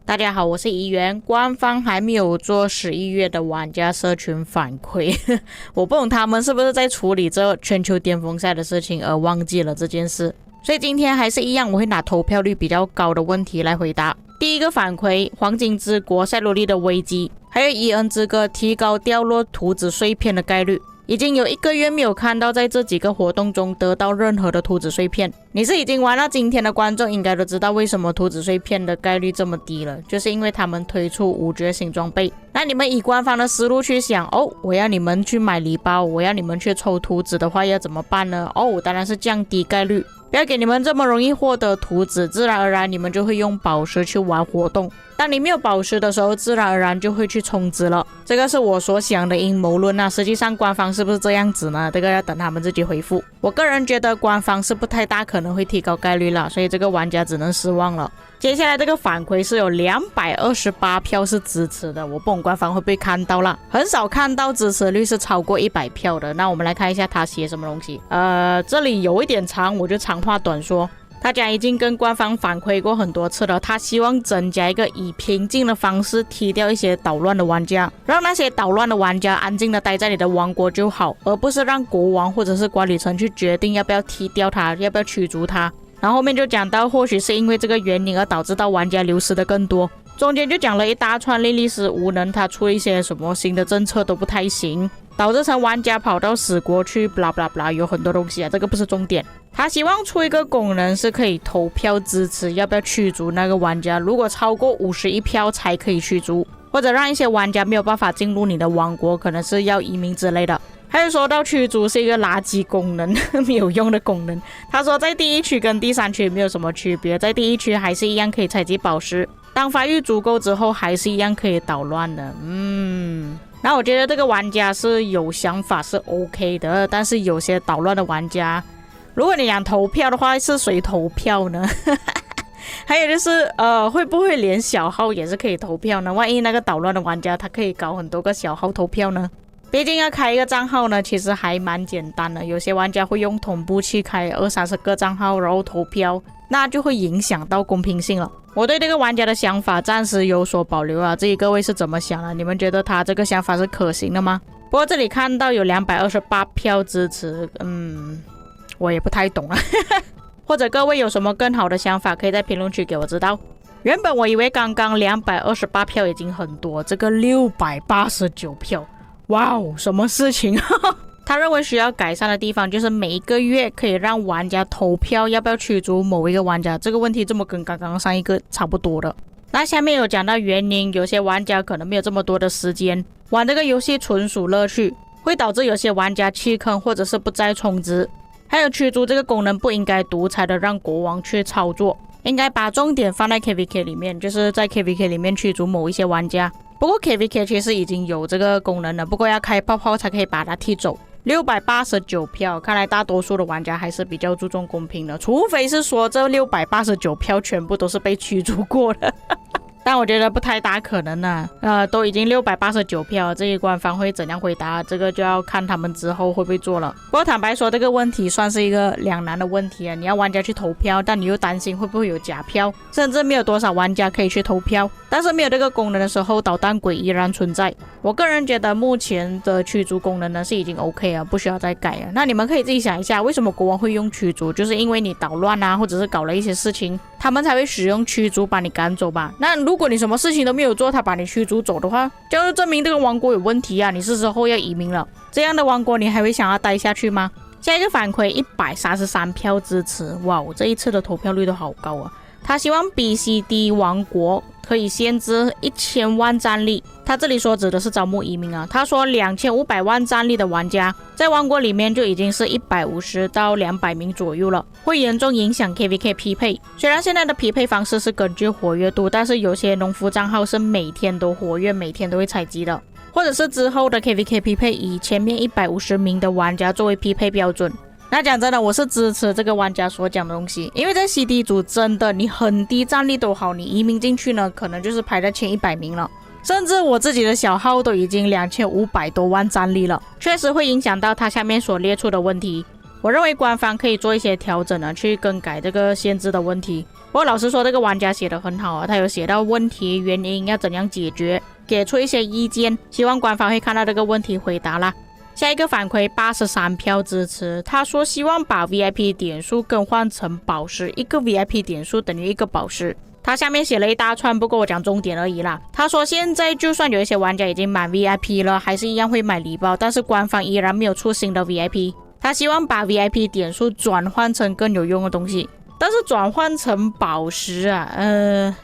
大家好，我是怡园。官方还没有做11月的玩家社群反馈，我不懂他们是不是在处理这全球巅峰赛的事情而忘记了这件事。所以今天还是一样，我会拿投票率比较高的问题来回答。第一个反馈，黄金之国塞罗利的危机，还有伊恩之歌提高掉落图纸碎片的概率。已经有1个月没有看到在这几个活动中得到任何的图纸碎片。你是已经玩到今天的观众应该都知道为什么图纸碎片的概率这么低了，就是因为他们推出5觉醒装备。那你们以官方的思路去想，我要你们去买礼包，我要你们去抽图纸的话要怎么办呢？当然是降低概率，不要给你们这么容易获得图纸，自然而然你们就会用宝石去玩活动。当你没有宝石的时候，自然而然就会去充值了。这个是我所想的阴谋论啊，实际上官方是不是这样子呢？这个要等他们自己回复。我个人觉得官方是不太大可能会提高概率了，所以这个玩家只能失望了。接下来这个反馈是有228票是支持的，我不懂官方会不会看到啦，很少看到支持率是超过100票的。那我们来看一下他写什么东西。这里有一点长，我就长话短说。大家已经跟官方反馈过很多次了，他希望增加一个以平静的方式踢掉一些捣乱的玩家，让那些捣乱的玩家安静的待在你的王国就好，而不是让国王或者是管理层去决定要不要踢掉他，要不要驱逐他。然后后面就讲到或许是因为这个原因而导致到玩家流失的更多，中间就讲了一大串莉莉丝无能，他出一些什么新的政策都不太行，导致成玩家跑到死国去 blah blah blah， 有很多东西啊，这个不是重点。他希望出一个功能是可以投票支持要不要驱逐那个玩家，如果超过51票才可以驱逐，或者让一些玩家没有办法进入你的王国，可能是要移民之类的。还有说到驱逐是一个垃圾功能，没有用的功能。他说在第1区跟第3区没有什么区别，在第1区还是一样可以采集宝石，当发育足够之后还是一样可以捣乱的。那我觉得这个玩家是有想法是 OK 的，但是有些捣乱的玩家，如果你想投票的话，是谁投票呢？还有就是会不会连小号也是可以投票呢？万一那个捣乱的玩家他可以搞很多个小号投票呢？毕竟要开一个账号呢，其实还蛮简单的。有些玩家会用同步器开20-30个账号，然后投票，那就会影响到公平性了。我对这个玩家的想法暂时有所保留啊，至于各位是怎么想的？你们觉得他这个想法是可行的吗？不过这里看到有228票支持，我也不太懂了。或者各位有什么更好的想法，可以在评论区给我知道。原本我以为刚刚228票已经很多，这个689票，哇哦，什么事情？他认为需要改善的地方就是每一个月可以让玩家投票要不要驱逐某一个玩家，这个问题这么跟刚刚上一个差不多的。那下面有讲到原因，有些玩家可能没有这么多的时间玩这个游戏，纯属乐趣，会导致有些玩家弃坑或者是不再充值。还有驱逐这个功能不应该独裁的让国王去操作，应该把重点放在 KVK 里面，就是在 KVK 里面驱逐某一些玩家。不过 KVK 其实已经有这个功能了，不过要开泡泡才可以把它踢走。689票，看来大多数的玩家还是比较注重公平的，除非是说这689票全部都是被驱逐过的。但我觉得不太大可能啊，都已经689票，这一官方会怎样回答，这个就要看他们之后会不会做了。不过坦白说，这个问题算是一个两难的问题啊，你要玩家去投票，但你又担心会不会有假票，甚至没有多少玩家可以去投票。但是没有这个功能的时候，捣蛋鬼依然存在。我个人觉得目前的驱逐功能呢是已经 OK 了，不需要再改了。那你们可以自己想一下，为什么国王会用驱逐？就是因为你捣乱啊，或者是搞了一些事情，他们才会使用驱逐把你赶走吧。那如果你什么事情都没有做，他把你驱逐走的话，就证明这个王国有问题啊，你是时候要移民了。这样的王国你还会想要待下去吗？下一个反馈133票支持，哇，这一次的投票率都好高啊。他希望 BCD 王国可以限制1000万战力，他这里说指的是招募移民啊。他说2500万战力的玩家在王国里面就已经是150到200名左右了，会严重影响 KVK 匹配。虽然现在的匹配方式是根据活跃度，但是有些农夫账号是每天都活跃，每天都会采集的，或者是之后的 KVK 匹配以前面150名的玩家作为匹配标准。那讲真的，我是支持这个玩家所讲的东西，因为在 CD 组真的你很低战力都好，你移民进去呢，可能就是排在前100名了。甚至我自己的小号都已经2500多万战力了，确实会影响到他下面所列出的问题。我认为官方可以做一些调整呢，去更改这个限制的问题。不过老实说，这个玩家写得很好啊，他有写到问题原因要怎样解决，给出一些意见，希望官方会看到这个问题回答啦。下一个反馈83票支持，他说希望把 VIP 点数更换成宝石，一个 VIP 点数等于一个宝石。他下面写了一大串，不过我讲重点而已啦。他说现在就算有一些玩家已经满 VIP 了，还是一样会买礼包，但是官方依然没有出新的 VIP。他希望把 VIP 点数转换成更有用的东西，但是转换成宝石啊，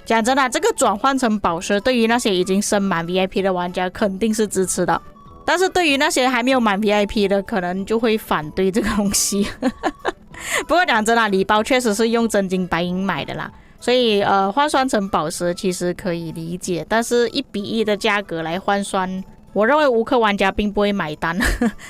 讲真的，这个转换成宝石对于那些已经升满 VIP 的玩家肯定是支持的，但是对于那些还没有满 VIP 的，可能就会反对这个东西。不过讲真的，礼包确实是用真金白银买的啦，所以换算成宝石其实可以理解，但是1:1的价格来换算，我认为无氪玩家并不会买单，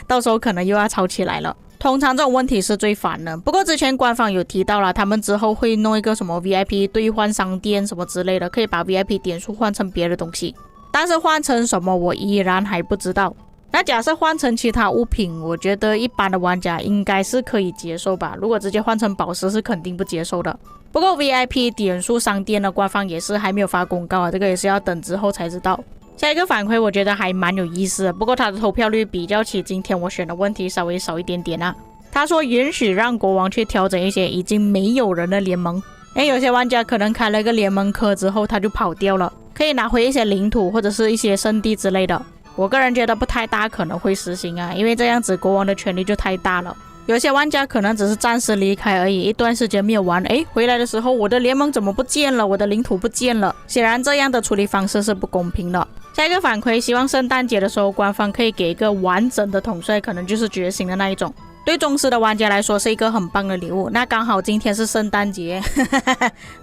到时候可能又要吵起来了。通常这种问题是最烦的，不过之前官方有提到了，他们之后会弄一个什么 VIP 兑换商店什么之类的，可以把 VIP 点数换成别的东西，但是换成什么我依然还不知道。那假设换成其他物品，我觉得一般的玩家应该是可以接受吧，如果直接换成宝石是肯定不接受的。不过 VIP 点数商店的官方也是还没有发公告啊，这个也是要等之后才知道。下一个反馈我觉得还蛮有意思的，不过他的投票率比较起今天我选的问题稍微少一点点啊。他说允许让国王去调整一些已经没有人的联盟，有些玩家可能开了一个联盟课之后他就跑掉了，可以拿回一些领土或者是一些圣地之类的。我个人觉得不太大可能会实行啊，因为这样子国王的权力就太大了。有些玩家可能只是暂时离开而已，一段时间没有玩，回来的时候我的联盟怎么不见了，我的领土不见了，显然这样的处理方式是不公平的。下一个反馈，希望圣诞节的时候官方可以给一个完整的统帅，可能就是觉醒的那一种，对忠实的玩家来说是一个很棒的礼物。那刚好今天是圣诞节，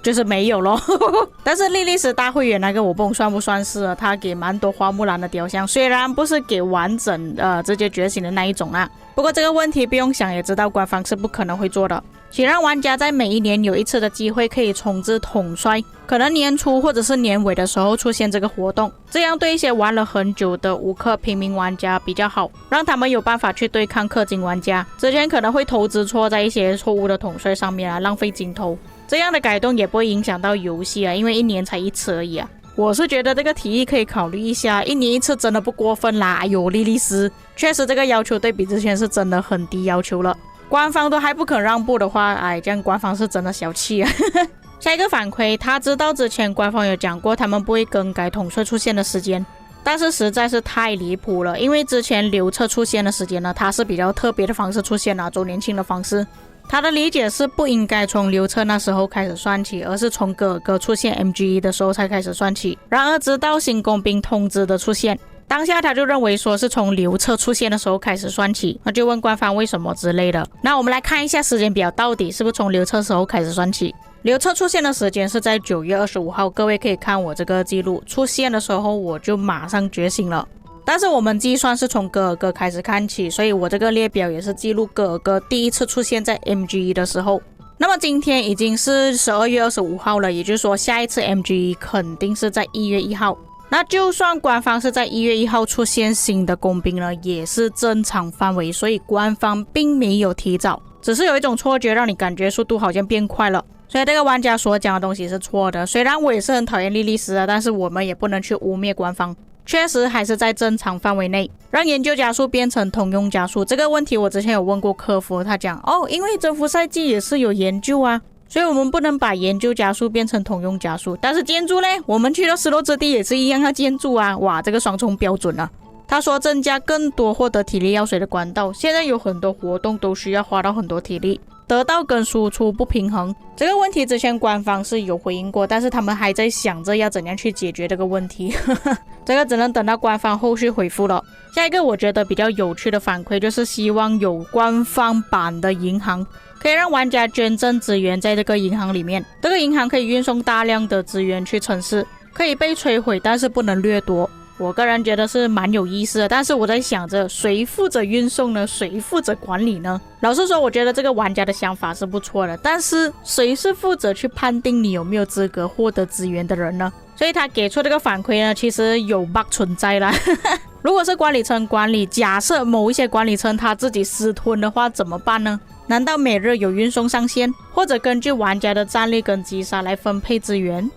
就是没有咯。但是莉莉丝大会员那个我不懂算不算是他给蛮多花木兰的雕像，虽然不是给完整直接觉醒的那一种啊，不过这个问题不用想也知道官方是不可能会做的，请让玩家在每一年有一次的机会可以重置统帅，可能年初或者是年尾的时候出现这个活动，这样对一些玩了很久的无氪平民玩家比较好，让他们有办法去对抗氪金玩家，之前可能会投资错在一些错误的统帅上面啊，浪费金头。这样的改动也不会影响到游戏啊，因为一年才一次而已啊。我是觉得这个提议可以考虑一下，一年一次真的不过分啦。哎呦，莉莉丝，确实这个要求对比之前是真的很低要求了，官方都还不肯让步的话，这样官方是真的小气啊。下一个反馈，他知道之前官方有讲过他们不会更改统帅出现的时间，但是实在是太离谱了，因为之前刘彻出现的时间呢，他是比较特别的方式出现啊，周年庆的方式。他的理解是不应该从刘彻那时候开始算起，而是从哥哥出现 MGE 的时候才开始算起。然而直到新工兵通知的出现，当下他就认为说是从刘彻出现的时候开始算起，那就问官方为什么之类的。那我们来看一下时间表，到底是不是从刘彻时候开始算起。刘彻出现的时间是在9月25号，各位可以看我这个记录，出现的时候我就马上觉醒了。但是我们计算是从哥哥开始看起，所以我这个列表也是记录哥哥第一次出现在 MGE 的时候。那么今天已经是12月25号了，也就是说下一次 MGE 肯定是在1月1号。那就算官方是在1月1号出现新的工兵了，也是正常范围，所以官方并没有提早，只是有一种错觉让你感觉速度好像变快了。所以这个玩家所讲的东西是错的，虽然我也是很讨厌莉莉丝的，但是我们也不能去污蔑官方，确实还是在正常范围内。让研究加速变成通用加速这个问题我之前有问过客服，他讲因为征服赛季也是有研究啊，所以我们不能把研究加速变成通用加速，但是建筑呢，我们去到失落之地也是一样要建筑啊。哇，这个双重标准啊。他说增加更多获得体力药水的管道，现在有很多活动都需要花到很多体力，得到跟输出不平衡这个问题之前官方是有回应过，但是他们还在想着要怎样去解决这个问题。这个只能等到官方后续回复了。下一个我觉得比较有趣的反馈就是希望有官方版的银行，可以让玩家捐赠资源在这个银行里面，这个银行可以运送大量的资源去城市，可以被摧毁但是不能掠夺。我个人觉得是蛮有意思的，但是我在想着谁负责运送呢？谁负责管理呢？老实说，我觉得这个玩家的想法是不错的，但是谁是负责去判定你有没有资格获得资源的人呢？所以他给出这个反馈呢，其实有 bug 存在啦。如果是管理层管理，假设某一些管理层他自己私吞的话怎么办呢？难道每日有运送上限，或者根据玩家的战力跟击杀来分配资源？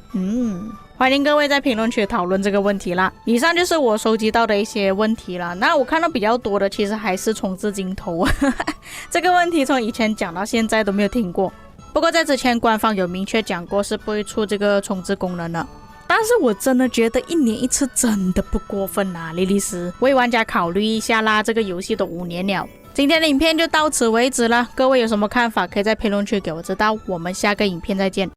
欢迎各位在评论区讨论这个问题啦。以上就是我收集到的一些问题啦。那我看到比较多的其实还是重置镜头。这个问题从以前讲到现在都没有听过。不过在之前官方有明确讲过是不会出这个重置功能的。但是我真的觉得1年1次真的不过分啊，莉莉丝，为玩家考虑一下啦，这个游戏都5年了。今天的影片就到此为止了，各位有什么看法可以在评论区给我知道，我们下个影片再见。